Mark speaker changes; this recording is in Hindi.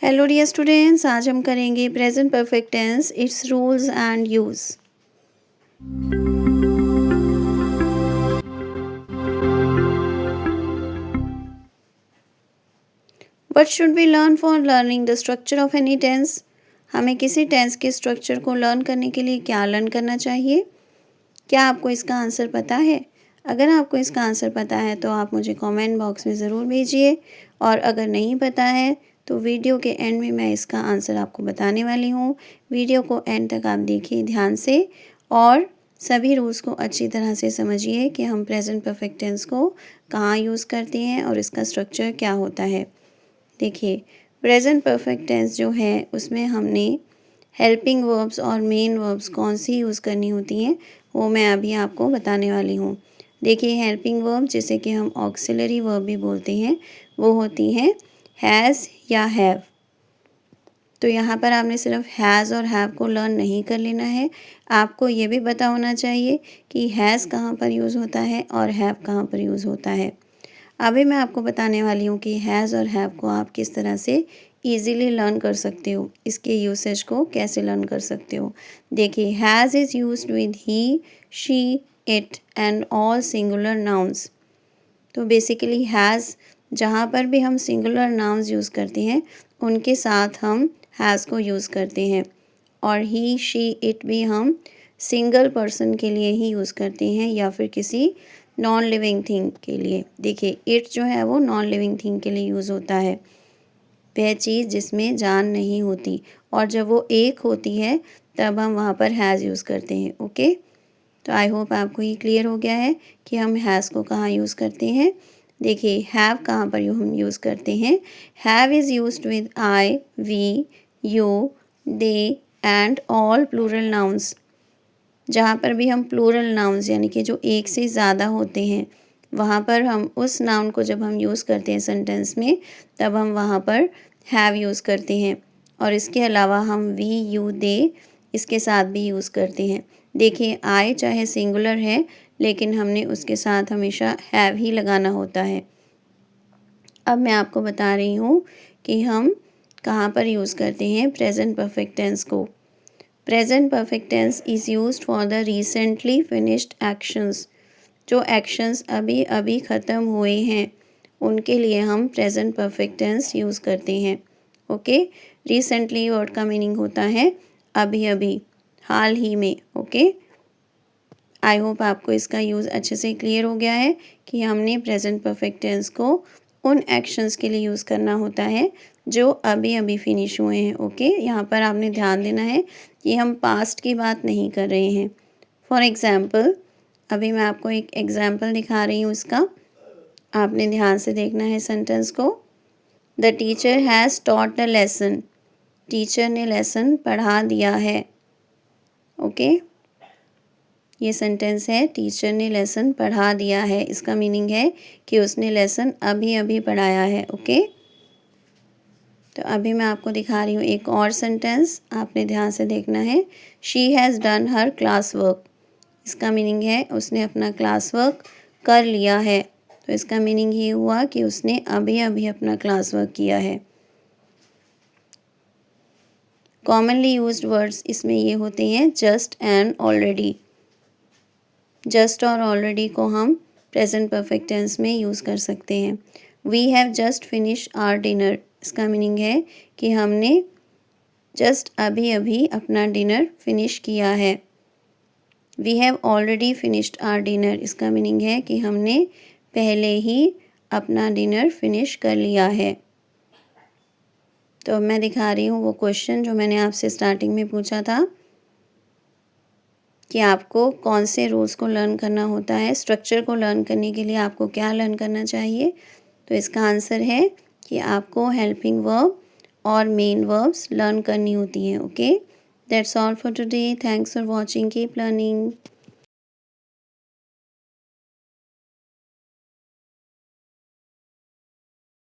Speaker 1: हेलो डियर स्टूडेंट्स, आज हम करेंगे present perfect tense, it's rules and use. What should we learn for learning the structure of any tense? हमें किसी टेंस के स्ट्रक्चर को लर्न करने के लिए क्या लर्न करना चाहिए? क्या आपको इसका आंसर पता है? अगर आपको इसका आंसर पता है तो आप मुझे कमेंट बॉक्स में ज़रूर भेजिए, और अगर नहीं पता है तो वीडियो के एंड में मैं इसका आंसर आपको बताने वाली हूँ। वीडियो को एंड तक आप देखिए ध्यान से और सभी रूल्स को अच्छी तरह से समझिए कि हम प्रेजेंट परफेक्ट टेंस को कहाँ यूज़ करते हैं और इसका स्ट्रक्चर क्या होता है। देखिए, प्रेजेंट परफेक्ट टेंस जो है उसमें हमने हेल्पिंग वर्ब्स और मेन वर्ब्स कौन सी यूज़ करनी होती हैं वो मैं अभी आपको बताने वाली हूँ। देखिए, हेल्पिंग वर्ब जिसे कि हम ऑक्सिलरी वर्ब भी बोलते हैं वो होती हैं हैज़ या हैव। तो यहाँ पर आपने सिर्फ हैज़ और हैव को लर्न नहीं कर लेना है, आपको ये भी पता होना चाहिए कि हैज़ कहाँ पर यूज़ होता है और हैव कहाँ पर यूज़ होता है। अभी मैं आपको बताने वाली हूँ कि हैज़ और हैव को आप किस तरह से ईज़िली लर्न कर सकते हो, इसके यूसेज को कैसे लर्न कर सकते हो। देखिए, has is used with he, she, it and all singular nouns. तो बेसिकली हैज़ जहाँ पर भी हम सिंगुलर नाउन्स यूज़ करते हैं उनके साथ हम हैज़ को यूज़ करते हैं, और ही, शी, इट भी हम सिंगल पर्सन के लिए ही यूज़ करते हैं या फिर किसी नॉन लिविंग थिंग के लिए। देखिए, इट जो है वो नॉन लिविंग थिंग के लिए यूज़ होता है, वह चीज़ जिसमें जान नहीं होती, और जब वो एक होती है तब हम वहाँ पर हैज़ यूज़ करते हैं। ओके, तो आई होप आपको ये क्लियर हो गया है कि हम हैज़ को कहाँ यूज़ करते हैं। देखिए, हैव कहाँ पर हम यूज़ करते हैं। Have is used with I, we, you, they and all plural nouns. जहाँ पर भी हम प्लूरल नाउन्स यानी कि जो एक से ज़्यादा होते हैं वहाँ पर हम उस नाउन को जब हम यूज़ करते हैं सेंटेंस में तब हम वहाँ पर हैव यूज़ करते हैं, और इसके अलावा हम वी, यू, दे इसके साथ भी यूज़ करते हैं। देखिए, आई चाहे सिंगुलर है लेकिन हमने उसके साथ हमेशा हैव ही लगाना होता है। अब मैं आपको बता रही हूँ कि हम कहाँ पर यूज़ करते हैं प्रेजेंट परफेक्ट टेंस को। Present perfect tense is used for the recently finished actions. जो एक्शंस अभी अभी ख़त्म हुए हैं उनके लिए हम प्रेजेंट परफेक्ट टेंस यूज़ करते हैं। ओके, रिसेंटली वर्ड का मीनिंग होता है अभी अभी, हाल ही में। ओके, आई होप आपको इसका यूज़ अच्छे से क्लियर हो गया है कि हमने प्रेजेंट परफेक्ट टेंस को उन एक्शंस के लिए यूज़ करना होता है जो अभी अभी फिनिश हुए हैं। ओके, यहाँ पर आपने ध्यान देना है कि हम पास्ट की बात नहीं कर रहे हैं। फॉर एग्ज़ाम्पल, अभी मैं आपको एक एग्ज़ाम्पल दिखा रही हूँ इसका, आपने ध्यान से देखना है सेंटेंस को। The teacher has taught the lesson. Teacher ने लेसन पढ़ा दिया है। ओके, ये सेंटेंस है टीचर ने लेसन पढ़ा दिया है। इसका मीनिंग है कि उसने लेसन अभी अभी पढ़ाया है। ओके, तो अभी मैं आपको दिखा रही हूँ एक और सेंटेंस, आपने ध्यान से देखना है। She has done her class work. इसका मीनिंग है उसने अपना क्लास वर्क कर लिया है। तो इसका मीनिंग ये हुआ कि उसने अभी अभी अपना क्लास वर्क किया है। कॉमनली यूज्ड वर्ड्स इसमें ये होते हैं जस्ट एंड ऑलरेडी। जस्ट और ऑलरेडी को हम प्रेजेंट परफेक्ट टेंस में यूज़ कर सकते हैं। We have just finish our dinner. इसका मीनिंग है कि हमने जस्ट अभी अभी अपना डिनर फिनिश किया है। We have already finished our dinner. इसका मीनिंग है कि हमने पहले ही अपना डिनर फिनिश कर लिया है। तो अब मैं दिखा रही हूँ वो क्वेश्चन जो मैंने आपसे स्टार्टिंग में पूछा था कि आपको कौन से रूल्स को लर्न करना होता है, स्ट्रक्चर को लर्न करने के लिए आपको क्या लर्न करना चाहिए। तो इसका आंसर है कि आपको हेल्पिंग वर्ब और मेन वर्ब्स लर्न करनी होती हैं। Okay, that's all for today. Thanks for watching, keep learning.